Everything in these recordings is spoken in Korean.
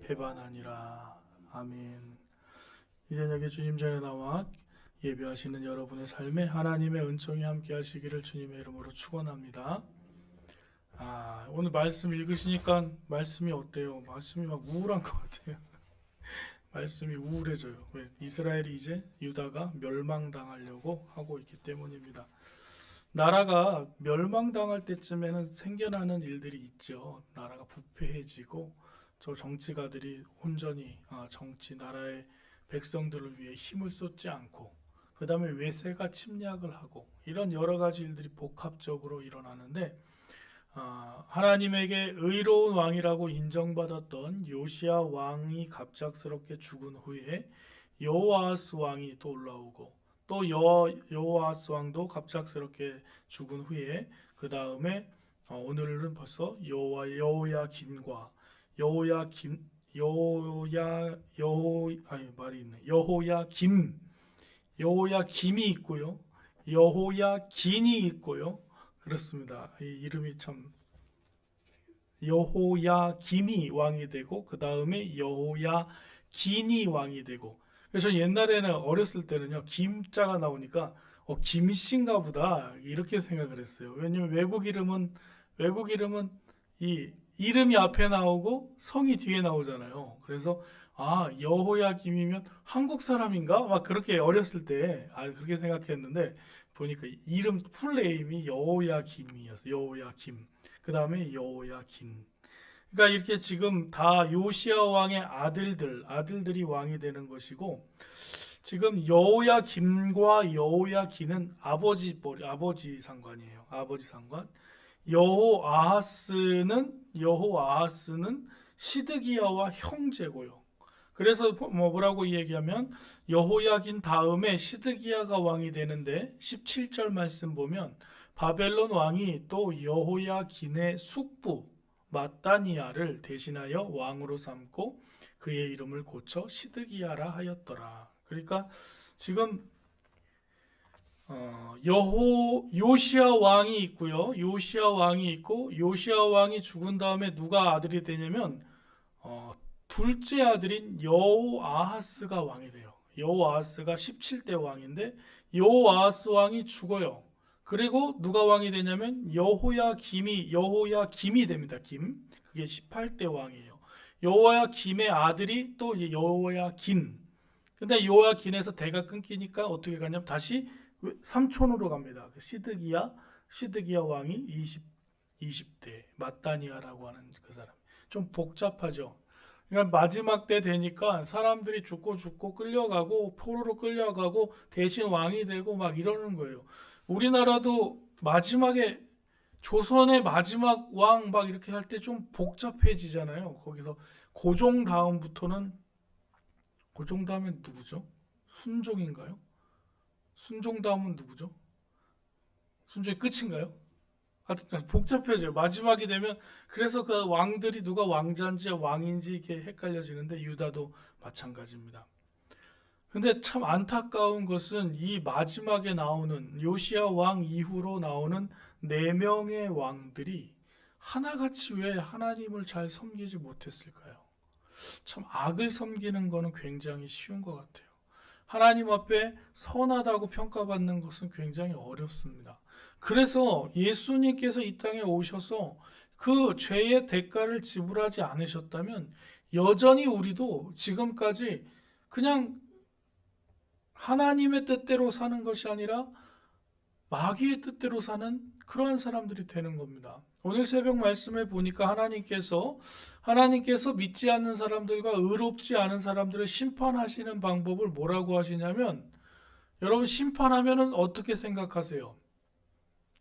배반하니라. 아멘. 이 저녁에 주님 전에 나와 예배하시는 여러분의 삶에 하나님의 은총이 함께 하시기를 주님의 이름으로 축원합니다. 오늘 말씀 읽으시니까 말씀이 어때요? 말씀이 막 우울한 것 같아요. 말씀이 우울해져요. 왜? 이스라엘이 이제 유다가 멸망당하려고 하고 있기 때문입니다. 나라가 멸망당할 때쯤에는 생겨나는 일들이 있죠. 나라가 부패해지고 저 정치가들이 온전히 나라의 백성들을 위해 힘을 쏟지 않고 그 다음에 외세가 침략을 하고 이런 여러 가지 일들이 복합적으로 일어나는데 하나님에게 의로운 왕이라고 인정받았던 요시야 왕이 갑작스럽게 죽은 후에 여호아스 왕이 또 올라오고 또 여호아스 왕도 갑작스럽게 죽은 후에 그 다음에 오늘은 벌써 여호야김이 있고요, 여호야긴이 있고요. 그렇습니다. 이 이름이 참 여호야김이 왕이 되고 그 다음에 여호야긴이 왕이 되고. 그래서 옛날에는 어렸을 때는요 김자가 나오니까 김씨인가 보다 이렇게 생각을 했어요. 왜냐면 외국 이름은 이 이름이 앞에 나오고 성이 뒤에 나오잖아요. 그래서 여호야김이면 한국 사람인가? 막 그렇게 어렸을 때 그렇게 생각했는데 보니까 이름 풀네임이 여호야김이었어요. 여호야김. 그 다음에 여호야긴. 그러니까 이렇게 지금 다 요시야 왕의 아들들이 왕이 되는 것이고, 지금 여호야김과 여호야긴은 아버지 상관이에요. 아버지 상관. 여호아하스는 시드기야와 형제고요. 그래서 뭐라고 얘기하면 여호야긴 다음에 시드기야가 왕이 되는데 17절 말씀 보면 바벨론 왕이 또 여호야긴의 숙부 마따니아를 대신하여 왕으로 삼고 그의 이름을 고쳐 시드기야라 하였더라. 그러니까 지금 요시야 왕이 있고요. 요시야 왕이 죽은 다음에 누가 아들이 되냐면 둘째 아들인 여호아하스가 왕이 돼요. 여호아하스가 17대 왕인데 여호아하스 왕이 죽어요. 그리고 누가 왕이 되냐면 여호야김이 됩니다. 그게 18대 왕이에요. 여호야김의 아들이 또 여호야긴. 근데 여호야긴에서 대가 끊기니까 어떻게 가냐면 다시 삼촌으로 갑니다. 시드기야 왕이 20대 마따니아라고 하는 그 사람. 좀 복잡하죠. 그러니까 마지막 때 되니까 사람들이 죽고 끌려가고 포로로 끌려가고 대신 왕이 되고 막 이러는 거예요. 우리나라도 마지막에 조선의 마지막 왕 막 이렇게 할 때 좀 복잡해지잖아요. 거기서 고종 다음에 누구죠? 순종인가요? 순종 다음은 누구죠? 순종이 끝인가요? 하여튼 복잡해져요. 마지막이 되면 그래서 그 왕들이 누가 왕자인지 왕인지 이렇게 헷갈려지는데 유다도 마찬가지입니다. 근데 참 안타까운 것은 이 마지막에 나오는 요시야 왕 이후로 나오는 4명의 왕들이 하나같이 왜 하나님을 잘 섬기지 못했을까요? 참 악을 섬기는 거는 굉장히 쉬운 것 같아요. 하나님 앞에 선하다고 평가받는 것은 굉장히 어렵습니다. 그래서 예수님께서 이 땅에 오셔서 그 죄의 대가를 지불하지 않으셨다면 여전히 우리도 지금까지 그냥 하나님의 뜻대로 사는 것이 아니라 마귀의 뜻대로 사는 그러한 사람들이 되는 겁니다. 오늘 새벽 말씀에 보니까 하나님께서 믿지 않는 사람들과 의롭지 않은 사람들을 심판하시는 방법을 뭐라고 하시냐면, 여러분 심판하면은 어떻게 생각하세요?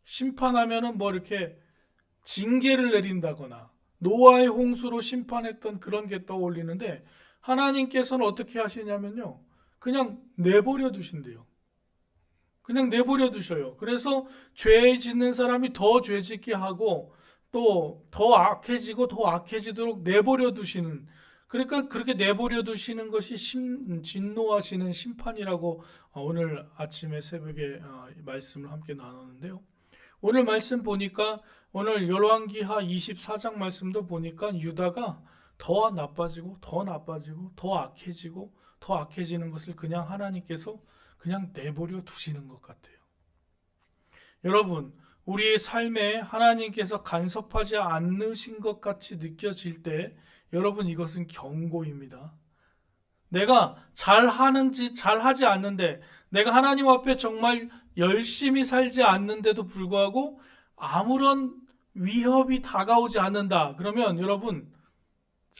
심판하면은 뭐 이렇게 징계를 내린다거나 노아의 홍수로 심판했던 그런 게 떠올리는데, 하나님께서는 어떻게 하시냐면요, 그냥 내버려 두신대요. 그냥 내버려 두셔요. 그래서 죄 짓는 사람이 더 죄 짓게 하고 또 더 악해지도록 내버려 두시는, 그러니까 그렇게 내버려 두시는 것이 진노하시는 심판이라고 오늘 아침에 새벽에 말씀을 함께 나눴는데요. 오늘 말씀 보니까 오늘 열왕기하 24장 말씀도 보니까 유다가 더 나빠지고 더 나빠지고 더 악해지고 더 악해지는 것을 그냥 하나님께서 그냥 내버려 두시는 것 같아요. 여러분, 우리의 삶에 하나님께서 간섭하지 않으신 것 같이 느껴질 때 여러분, 이것은 경고입니다. 내가 잘하는지 잘하지 않는데, 내가 하나님 앞에 정말 열심히 살지 않는데도 불구하고 아무런 위협이 다가오지 않는다. 그러면 여러분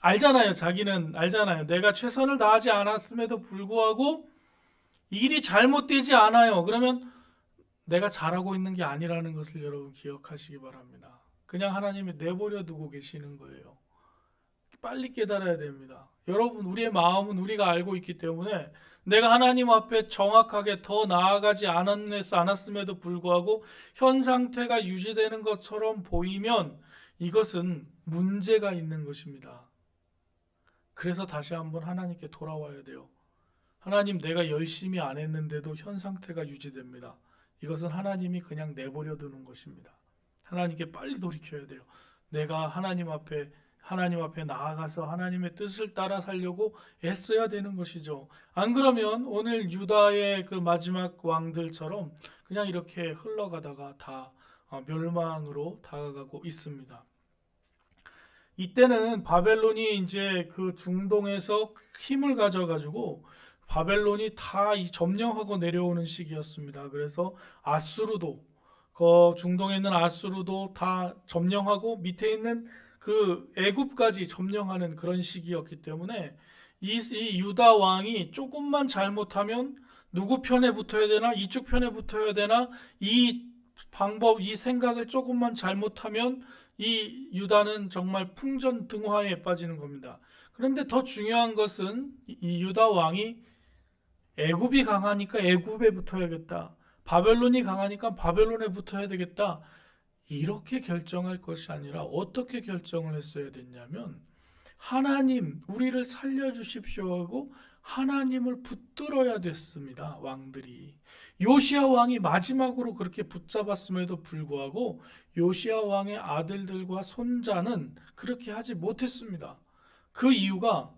알잖아요. 자기는 알잖아요. 내가 최선을 다하지 않았음에도 불구하고 일이 잘못되지 않아요. 그러면 내가 잘하고 있는 게 아니라는 것을 여러분 기억하시기 바랍니다. 그냥 하나님이 내버려 두고 계시는 거예요. 빨리 깨달아야 됩니다. 여러분, 우리의 마음은 우리가 알고 있기 때문에 내가 하나님 앞에 정확하게 더 나아가지 않았음에도 불구하고 현 상태가 유지되는 것처럼 보이면 이것은 문제가 있는 것입니다. 그래서 다시 한번 하나님께 돌아와야 돼요. 하나님, 내가 열심히 안 했는데도 현 상태가 유지됩니다. 이것은 하나님이 그냥 내버려 두는 것입니다. 하나님께 빨리 돌이켜야 돼요. 내가 하나님 앞에 나아가서 하나님의 뜻을 따라 살려고 애써야 되는 것이죠. 안 그러면 오늘 유다의 그 마지막 왕들처럼 그냥 이렇게 흘러가다가 다 멸망으로 다가가고 있습니다. 이때는 바벨론이 이제 그 중동에서 힘을 가져가지고 바벨론이 다 점령하고 내려오는 시기였습니다. 그래서 아수르도, 그 중동에 있는 아수르도 다 점령하고 밑에 있는 그 애굽까지 점령하는 그런 시기였기 때문에 이 유다 왕이 조금만 잘못하면 누구 편에 붙어야 되나, 이쪽 편에 붙어야 되나, 이 생각을 조금만 잘못하면 이 유다는 정말 풍전등화에 빠지는 겁니다. 그런데 더 중요한 것은 이 유다 왕이 애굽이 강하니까 애굽에 붙어야겠다. 바벨론이 강하니까 바벨론에 붙어야 되겠다. 이렇게 결정할 것이 아니라 어떻게 결정을 했어야 됐냐면, 하나님, 우리를 살려주십시오 하고 하나님을 붙들어야 됐습니다. 왕들이. 요시야 왕이 마지막으로 그렇게 붙잡았음에도 불구하고 요시야 왕의 아들들과 손자는 그렇게 하지 못했습니다. 그 이유가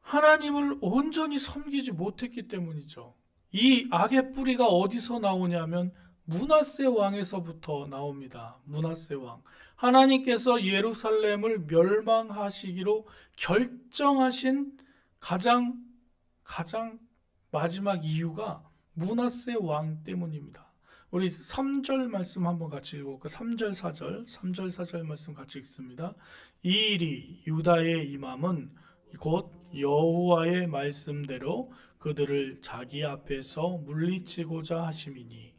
하나님을 온전히 섬기지 못했기 때문이죠. 이 악의 뿌리가 어디서 나오냐면 므낫세 왕에서부터 나옵니다. 므낫세 왕. 하나님께서 예루살렘을 멸망하시기로 결정하신 가장 마지막 이유가 므낫세 왕 때문입니다. 우리 3절 말씀 한번 같이 읽어볼까요? 3절 4절 말씀 같이 읽습니다. 이 일이 유다에 임함은 곧 여호와의 말씀대로 그들을 자기 앞에서 물리치고자 하심이니,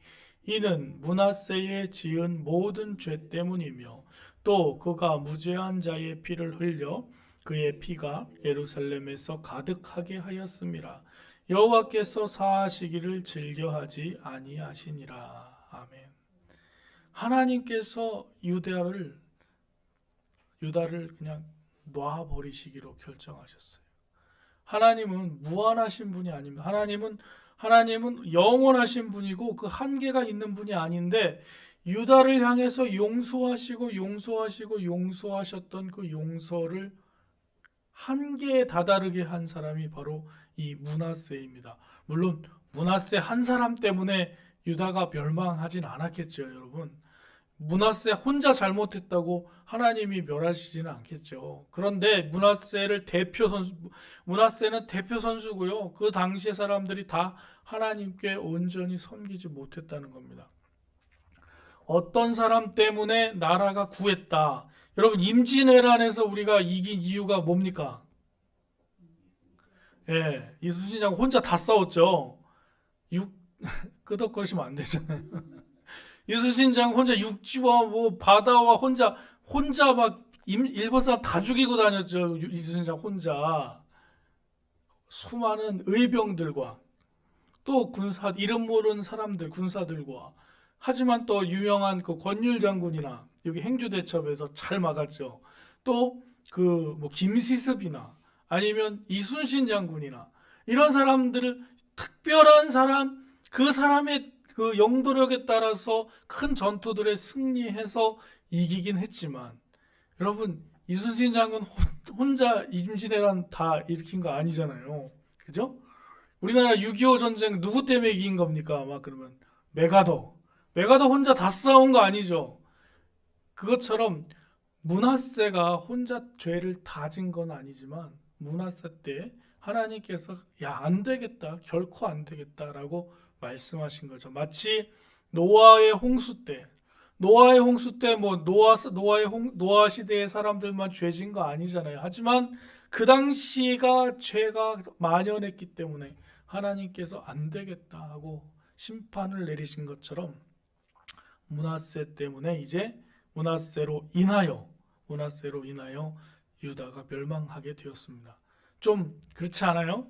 이는 므낫세에 지은 모든 죄 때문이며 또 그가 무죄한 자의 피를 흘려 그의 피가 예루살렘에서 가득하게 하였음이라. 여호와께서 사하시기를 즐겨하지 아니하시니라. 아멘. 하나님께서 유다를 그냥 놔버리시기로 결정하셨어요. 하나님은 무한하신 분이 아닙니다. 하나님은 영원하신 분이고 그 한계가 있는 분이 아닌데, 유다를 향해서 용서하셨던 그 용서를 한계에 다다르게 한 사람이 바로 이 므낫세입니다. 물론 므낫세 한 사람 때문에 유다가 멸망하진 않았겠죠, 여러분. 므낫세 혼자 잘못했다고 하나님이 멸하시지는 않겠죠. 그런데 므낫세는 대표 선수고요. 그 당시의 사람들이 다 하나님께 온전히 섬기지 못했다는 겁니다. 어떤 사람 때문에 나라가 구했다. 여러분, 임진왜란에서 우리가 이긴 이유가 뭡니까? 예, 이순신장 혼자 다 싸웠죠. 끄덕거리시면 안 되잖아요. 이순신장 혼자 육지와 뭐 바다와 혼자 막 일본 사람 다 죽이고 다녔죠. 이순신장 혼자. 수많은 의병들과 또 이름 모르는 사람들, 군사들과, 하지만 또 유명한 그 권율 장군이나 여기 행주대첩에서 잘 막았죠. 또 그 뭐 김시습이나 아니면 이순신 장군이나 이런 사람들을, 특별한 사람, 그 사람의 그 영도력에 따라서 큰 전투들에 승리해서 이기긴 했지만, 여러분, 이순신 장군 혼자 임진왜란 다 일으킨 거 아니잖아요. 그죠? 우리나라 6.25 전쟁 누구 때문에 이긴 겁니까? 아마 그러면 메가더 혼자 다 싸운 거 아니죠. 그것처럼 므낫세가 혼자 죄를 다 진 건 아니지만 므낫세 때 하나님께서 야, 안 되겠다. 결코 안 되겠다라고 말씀하신 거죠. 마치 노아의 홍수 때 뭐 노아 시대의 사람들만 죄진 거 아니잖아요. 하지만 그 당시가 죄가 만연했기 때문에 하나님께서 안 되겠다 하고 심판을 내리신 것처럼 므낫세 때문에 이제 므낫세로 인하여 유다가 멸망하게 되었습니다. 좀 그렇지 않아요?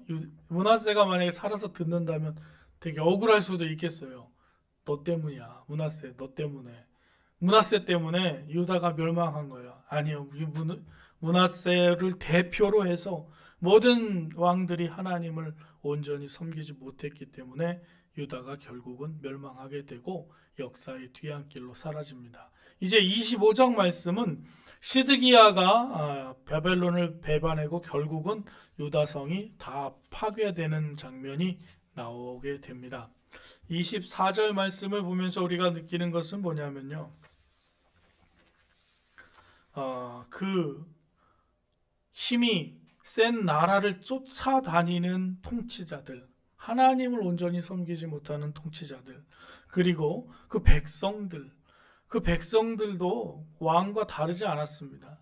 므낫세가 만약에 살아서 듣는다면 되게 억울할 수도 있겠어요. 너 때문이야. 므낫세, 너 때문에. 므낫세 때문에 유다가 멸망한 거야. 아니요. 므낫세를 대표로 해서 모든 왕들이 하나님을 온전히 섬기지 못했기 때문에 유다가 결국은 멸망하게 되고 역사의 뒤안길로 사라집니다. 이제 25장 말씀은 시드기야가 바벨론을 배반하고 결국은 유다성이 다 파괴되는 장면이 나오게 됩니다. 24절 말씀을 보면서 우리가 느끼는 것은 뭐냐면요. 그 힘이 센 나라를 쫓아다니는 통치자들, 하나님을 온전히 섬기지 못하는 통치자들, 그리고 그 백성들도 왕과 다르지 않았습니다.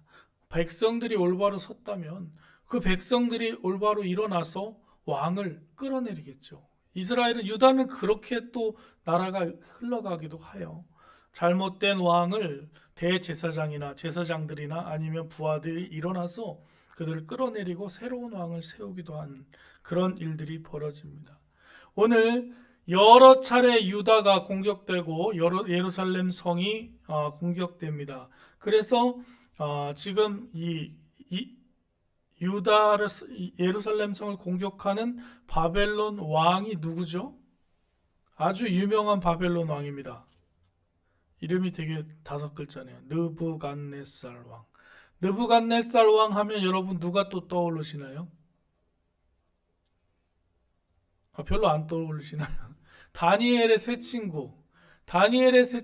백성들이 올바로 섰다면 그 백성들이 올바로 일어나서 왕을 끌어내리겠죠. 유다는 그렇게 또 나라가 흘러가기도 해요. 잘못된 왕을 대제사장이나 제사장들이나 아니면 부하들이 일어나서 그들을 끌어내리고 새로운 왕을 세우기도 한 그런 일들이 벌어집니다. 오늘 여러 차례 유다가 공격되고 예루살렘 성이 공격됩니다. 그래서 지금 예루살렘 성을 공격하는 바벨론 왕이 누구죠? 아주 유명한 바벨론 왕입니다. 이름이 되게 5글자네요. 느부갓네살 왕. 느부갓네살 왕 하면 여러분 누가 또 떠오르시나요? 별로 안 떠오르시나요? 다니엘의 세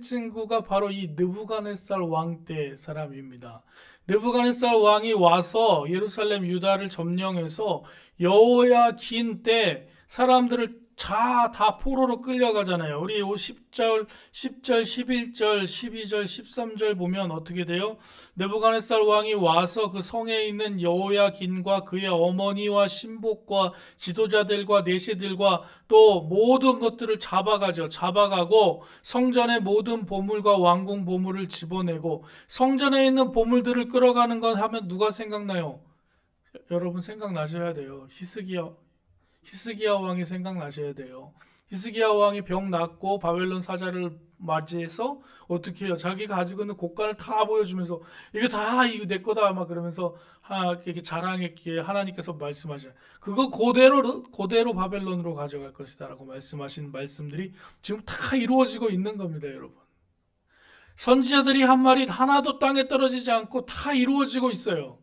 친구가 바로 이 느부갓네살 왕 때 사람입니다. 느부갓네살 왕이 와서 예루살렘 유다를 점령해서 여호야긴 때 사람들을 다 포로로 끌려가잖아요. 우리 10절, 11절, 12절, 13절 보면 어떻게 돼요? 느부갓네살 왕이 와서 그 성에 있는 여호야긴과 그의 어머니와 신복과 지도자들과 내시들과 또 모든 것들을 잡아가고 성전의 모든 보물과 왕궁 보물을 집어내고 성전에 있는 보물들을 끌어가는 건 하면 누가 생각나요? 여러분 생각나셔야 돼요. 히스기야 왕이 생각나셔야 돼요. 히스기야 왕이 병 낫고 바벨론 사자를 맞이해서 어떻게 해요? 자기가 가지고 있는 곡간을 다 보여주면서 이거 내 거다 막 그러면서 이렇게 자랑했기에 하나님께서 말씀하시죠. 그거 그대로 바벨론으로 가져갈 것이다라고 말씀하신 말씀들이 지금 다 이루어지고 있는 겁니다, 여러분. 선지자들이 한 말이 하나도 땅에 떨어지지 않고 다 이루어지고 있어요.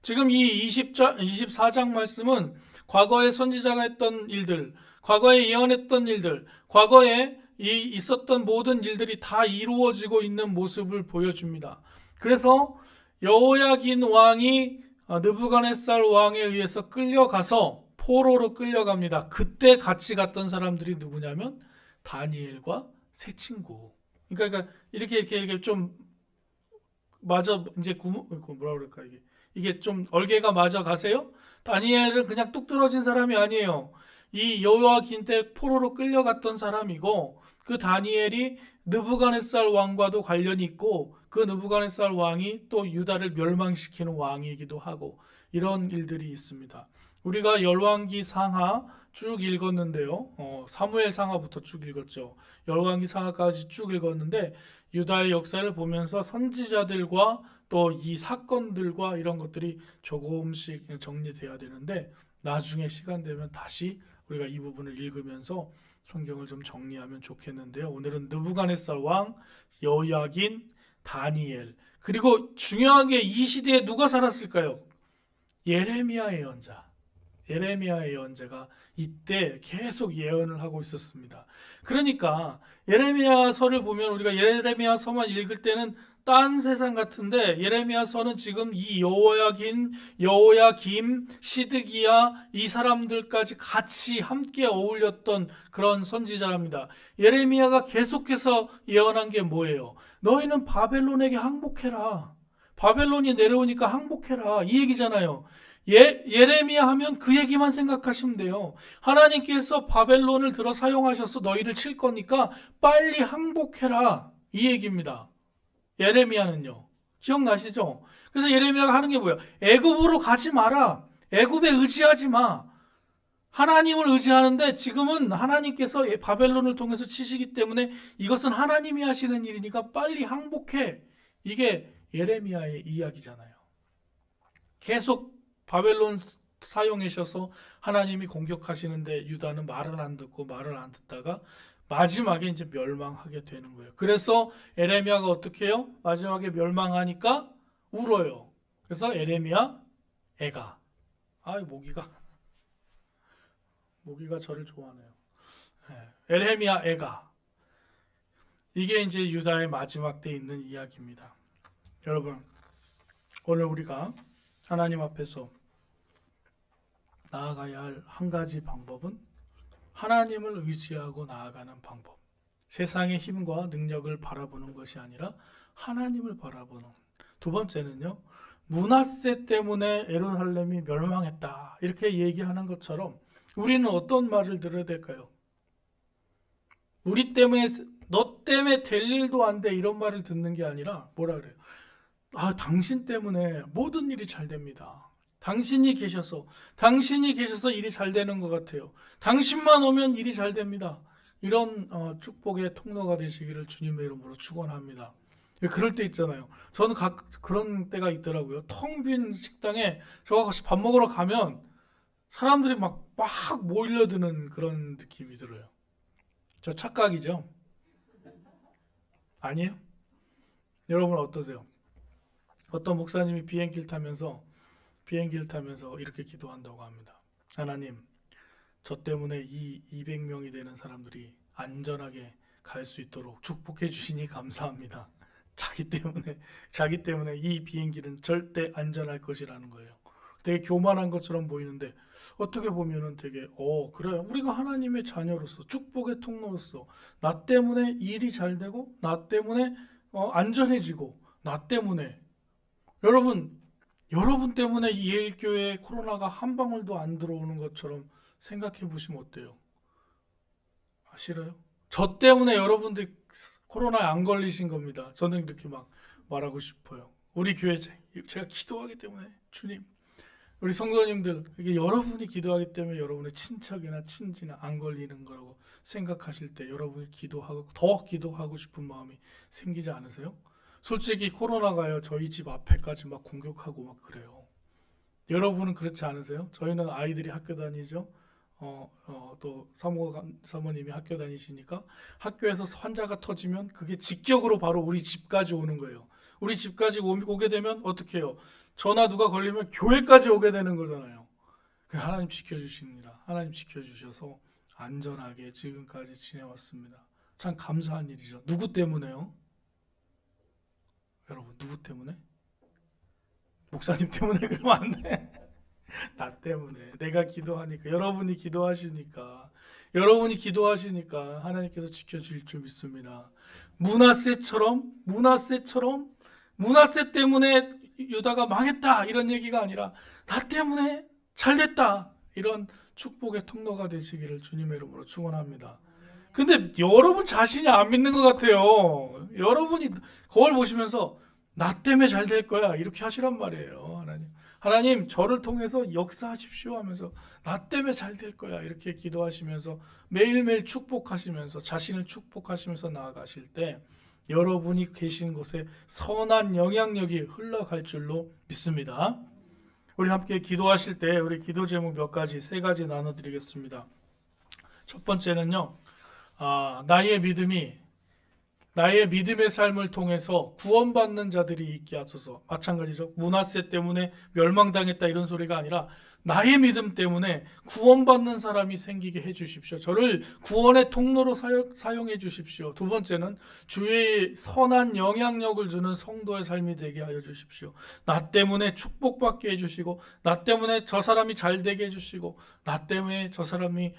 지금 이 24장 말씀은 과거에 선지자가 했던 일들, 과거에 예언했던 일들, 과거에 있었던 모든 일들이 다 이루어지고 있는 모습을 보여줍니다. 그래서 여호야긴 왕이 느부갓네살 왕에 의해서 끌려가서 포로로 끌려갑니다. 그때 같이 갔던 사람들이 누구냐면 다니엘과 세 친구. 그러니까 이렇게 좀 맞아 이제 뭐라 그럴까 이게 좀 얼개가 맞아 가세요? 다니엘은 그냥 뚝 떨어진 사람이 아니에요. 이 여호야긴 때 포로로 끌려갔던 사람이고 그 다니엘이 느부갓네살 왕과도 관련이 있고 그 느부갓네살 왕이 또 유다를 멸망시키는 왕이기도 하고 이런 일들이 있습니다. 우리가 열왕기 상하 쭉 읽었는데요. 사무엘 상하부터 쭉 읽었죠. 열왕기 상하까지 쭉 읽었는데 유다의 역사를 보면서 선지자들과 또 이 사건들과 이런 것들이 조금씩 정리돼야 되는데 나중에 시간 되면 다시 우리가 이 부분을 읽으면서 성경을 좀 정리하면 좋겠는데요. 오늘은 느부갓네살 왕, 여호야긴, 다니엘 그리고 중요하게 이 시대에 누가 살았을까요? 예레미야 예언자. 예레미야 예언자가 이때 계속 예언을 하고 있었습니다. 그러니까 예레미야서를 보면 우리가 예레미야서만 읽을 때는 딴 세상 같은데 예레미야서는 지금 이 여호야김, 시드기야 이 사람들까지 같이 함께 어울렸던 그런 선지자랍니다. 예레미야가 계속해서 예언한 게 뭐예요? 너희는 바벨론에게 항복해라. 바벨론이 내려오니까 항복해라. 이 얘기잖아요. 예레미야 하면 그 얘기만 생각하시면 돼요. 하나님께서 바벨론을 들어 사용하셔서 너희를 칠 거니까 빨리 항복해라. 이 얘기입니다. 예레미야는요. 기억나시죠? 그래서 예레미야가 하는 게 뭐예요? 애굽으로 가지 마라. 애굽에 의지하지 마. 하나님을 의지하는데 지금은 하나님께서 바벨론을 통해서 치시기 때문에 이것은 하나님이 하시는 일이니까 빨리 항복해. 이게 예레미야의 이야기잖아요. 계속 바벨론 사용하셔서 하나님이 공격하시는데 유다는 말을 안 듣고 말을 안 듣다가 마지막에 이제 멸망하게 되는 거예요. 그래서 에레미야가 어떻게 해요? 마지막에 멸망하니까 울어요. 그래서 에레미야 애가. 모기가 저를 좋아하네요. 에레미야 애가. 이게 이제 유다의 마지막 때 있는 이야기입니다. 여러분, 오늘 우리가 하나님 앞에서 나아가야 할 한 가지 방법은 하나님을 의지하고 나아가는 방법. 세상의 힘과 능력을 바라보는 것이 아니라 하나님을 바라보는. 두 번째는요, 므낫세 때문에 예루살렘이 멸망했다. 이렇게 얘기하는 것처럼 우리는 어떤 말을 들어야 될까요? 우리 때문에, 너 때문에 될 일도 안 돼. 이런 말을 듣는 게 아니라 뭐라 그래요? 당신 때문에 모든 일이 잘 됩니다. 당신이 계셔서 일이 잘 되는 것 같아요. 당신만 오면 일이 잘 됩니다. 이런 축복의 통로가 되시기를 주님의 이름으로 축원합니다. 그럴 때 있잖아요. 저는 그런 때가 있더라고요. 텅 빈 식당에 저가 같이 밥 먹으러 가면 사람들이 막 몰려드는 그런 느낌이 들어요. 저 착각이죠? 아니에요? 여러분 어떠세요? 어떤 목사님이 비행기를 타면서 이렇게 기도한다고 합니다. 하나님, 저 때문에 이 200명이 되는 사람들이 안전하게 갈 수 있도록 축복해 주시니 감사합니다. 자기 때문에 이 비행기는 절대 안전할 것이라는 거예요. 되게 교만한 것처럼 보이는데 어떻게 보면은 되게 그래, 우리가 하나님의 자녀로서 축복의 통로로서 나 때문에 일이 잘 되고 나 때문에 안전해지고 나 때문에 여러분 때문에 이 예일교회에 코로나가 한 방울도 안 들어오는 것처럼 생각해 보시면 어때요? 싫어요? 저 때문에 여러분들이 코로나에 안 걸리신 겁니다. 저는 이렇게 막 말하고 싶어요. 우리 교회 제가 기도하기 때문에 주님, 우리 성도님들, 이게 여러분이 기도하기 때문에 여러분의 친척이나 친지나 안 걸리는 거라고 생각하실 때 여러분이 더 기도하고 싶은 마음이 생기지 않으세요? 솔직히 코로나가요, 저희 집 앞에까지 막 공격하고 막 그래요. 여러분은 그렇지 않으세요? 저희는 아이들이 학교 다니죠. 또 사모님이 학교 다니시니까 학교에서 환자가 터지면 그게 직격으로 바로 우리 집까지 오는 거예요. 우리 집까지 오게 되면 어떻게 해요? 전화 누가 걸리면 교회까지 오게 되는 거잖아요. 하나님 지켜주십니다. 하나님 지켜주셔서 안전하게 지금까지 지내왔습니다. 참 감사한 일이죠. 누구 때문에요? 여러분, 누구 때문에? 목사님 때문에 그러면 안 돼. 나 때문에. 내가 기도하니까, 여러분이 기도하시니까 하나님께서 지켜주실 줄 믿습니다. 므낫세 때문에 유다가 망했다 이런 얘기가 아니라 나 때문에 잘됐다 이런 축복의 통로가 되시기를 주님의 이름으로 축원합니다. 근데 여러분 자신이 안 믿는 것 같아요. 여러분이 거울 보시면서 나 때문에 잘 될 거야 이렇게 하시란 말이에요. 하나님 저를 통해서 역사하십시오 하면서 나 때문에 잘 될 거야 이렇게 기도하시면서 매일매일 축복하시면서 자신을 축복하시면서 나아가실 때 여러분이 계신 곳에 선한 영향력이 흘러갈 줄로 믿습니다. 우리 함께 기도하실 때 우리 기도 제목 세 가지 나눠드리겠습니다. 첫 번째는요, 나의 믿음이 나의 믿음의 삶을 통해서 구원받는 자들이 있게 하소서. 마찬가지죠. 문화세 때문에 멸망당했다 이런 소리가 아니라 나의 믿음 때문에 구원받는 사람이 생기게 해주십시오. 저를 구원의 통로로 사용해 주십시오. 두 번째는 주의 선한 영향력을 주는 성도의 삶이 되게 하여 주십시오. 나 때문에 축복받게 해주시고, 나 때문에 저 사람이 잘 되게 해주시고, 나 때문에 저 사람이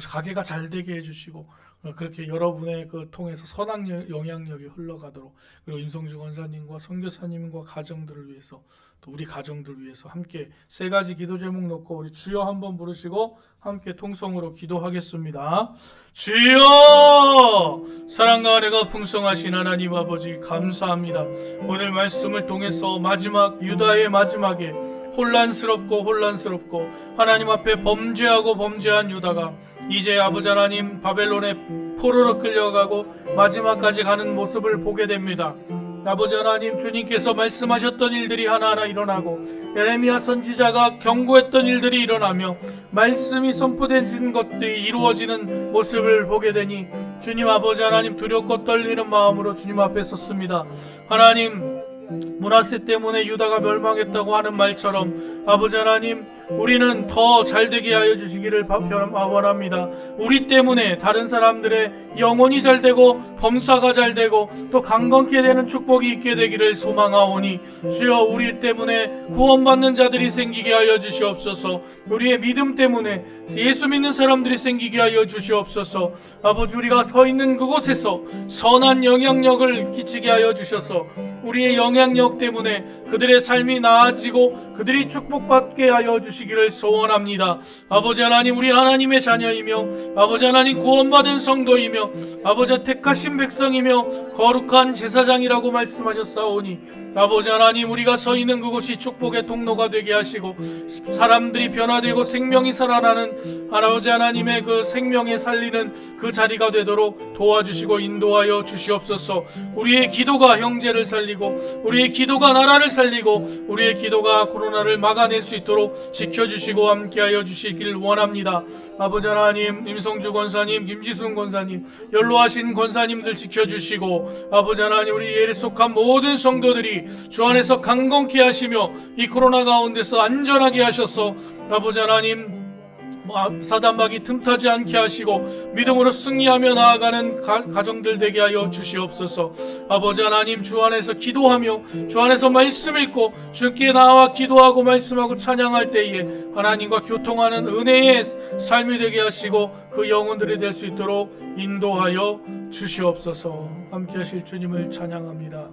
가게가 잘 되게 해주시고, 그렇게 여러분의 그 통해서 선한 영향력이 흘러가도록, 그리고 임성주 권사님과 선교사님과 가정들을 위해서, 또 우리 가정들 위해서 함께 세 가지 기도 제목 놓고 우리 주여 한번 부르시고 함께 통성으로 기도하겠습니다. 주여! 사랑과 은혜가 풍성하신 하나님 아버지 감사합니다. 오늘 말씀을 통해서 마지막 유다의 마지막에 혼란스럽고 하나님 앞에 범죄한 유다가 이제 아버지 하나님 바벨론의 포로로 끌려가고 마지막까지 가는 모습을 보게 됩니다. 아버지 하나님, 주님께서 말씀하셨던 일들이 하나하나 일어나고 예레미야 선지자가 경고했던 일들이 일어나며 말씀이 선포된 것들이 이루어지는 모습을 보게 되니 주님 아버지 하나님, 두렵고 떨리는 마음으로 주님 앞에 섰습니다. 하나님, 므낫세 때문에 유다가 멸망했다고 하는 말처럼 아버지 하나님, 우리는 더 잘되게 하여 주시기를 원합니다. 우리 때문에 다른 사람들의 영혼이 잘되고 범사가 잘되고 또 강건케 되는 축복이 있게 되기를 소망하오니 주여, 우리 때문에 구원받는 자들이 생기게 하여 주시옵소서. 우리의 믿음 때문에 예수 믿는 사람들이 생기게 하여 주시옵소서. 아버지, 우리가 서 있는 그곳에서 선한 영향력을 끼치게 하여 주셔서 우리의 영향력 때문에 그들의 삶이 나아지고 그들이 축복받게 하여 주시기를 소원합니다. 아버지 하나님, 우리 하나님의 자녀이며 아버지 하나님 구원받은 성도이며 아버지 택하신 백성이며 거룩한 제사장이라고 말씀하셨사오니 아버지 하나님, 우리가 서 있는 그곳이 축복의 통로가 되게 하시고 사람들이 변화되고 생명이 살아나는 아버지 하나님의 그 생명에 살리는 그 자리가 되도록 도와주시고 인도하여 주시옵소서. 우리의 기도가 형제를 살리고 우리의 기도가 나라를 살리고 우리의 기도가 코로나를 막아낼 수 있도록 지켜주시고 함께하여 주시길 원합니다. 아버지 하나님, 임성주 권사님, 김지순 권사님, 연로하신 권사님들 지켜주시고 아버지 하나님, 우리 예에 속한 모든 성도들이 주 안에서 강건케 하시며 이 코로나 가운데서 안전하게 하셔서 아버지 하나님, 사단막이 틈타지 않게 하시고 믿음으로 승리하며 나아가는 가정들 되게 하여 주시옵소서. 아버지 하나님, 주 안에서 기도하며 주 안에서 말씀 읽고 주께 나와 기도하고 말씀하고 찬양할 때에 하나님과 교통하는 은혜의 삶이 되게 하시고 그 영혼들이 될 수 있도록 인도하여 주시옵소서. 함께 하실 주님을 찬양합니다.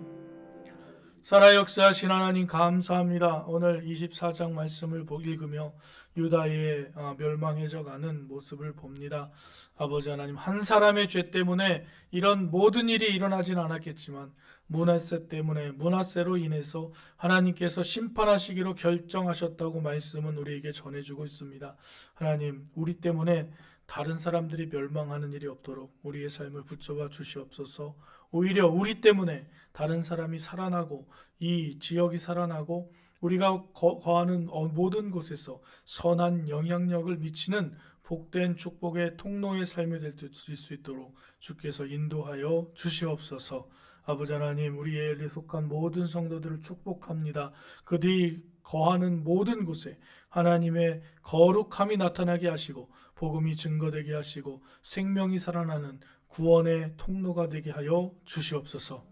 살아 역사하신 하나님 감사합니다. 오늘 24장 말씀을 읽으며 유다의 멸망해져 가는 모습을 봅니다. 아버지 하나님, 한 사람의 죄 때문에 이런 모든 일이 일어나진 않았겠지만 므낫세 때문에, 므낫세로 인해서 하나님께서 심판하시기로 결정하셨다고 말씀은 우리에게 전해주고 있습니다. 하나님, 우리 때문에 다른 사람들이 멸망하는 일이 없도록 우리의 삶을 붙잡아 주시옵소서. 오히려 우리 때문에 다른 사람이 살아나고 이 지역이 살아나고 우리가 거하는 모든 곳에서 선한 영향력을 미치는 복된 축복의 통로의 삶이 될 수 있도록 주께서 인도하여 주시옵소서. 아버지 하나님, 우리의 속한 모든 성도들을 축복합니다. 그들이 거하는 모든 곳에 하나님의 거룩함이 나타나게 하시고 복음이 증거되게 하시고 생명이 살아나는 구원의 통로가 되게 하여 주시옵소서.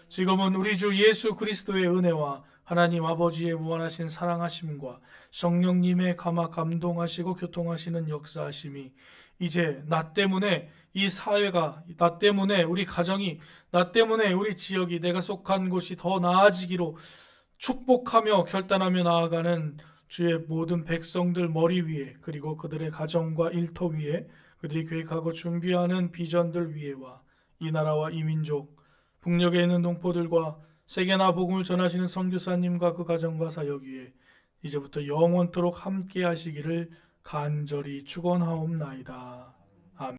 지금은 우리 주 예수 그리스도의 은혜와 하나님 아버지의 무한하신 사랑하심과 성령님의 감동하시고 교통하시는 역사하심이 이제 나 때문에 이 사회가, 나 때문에 우리 가정이, 나 때문에 우리 지역이, 내가 속한 곳이 더 나아지기로 축복하며 결단하며 나아가는 주의 모든 백성들 머리 위에, 그리고 그들의 가정과 일터 위에, 그들이 계획하고 준비하는 비전들 위에와 이 나라와 이 민족, 북녘에 있는 동포들과 세계나 복음을 전하시는 선교사님과 그 가정과 사역 위에 이제부터 영원토록 함께 하시기를 간절히 축원하옵나이다.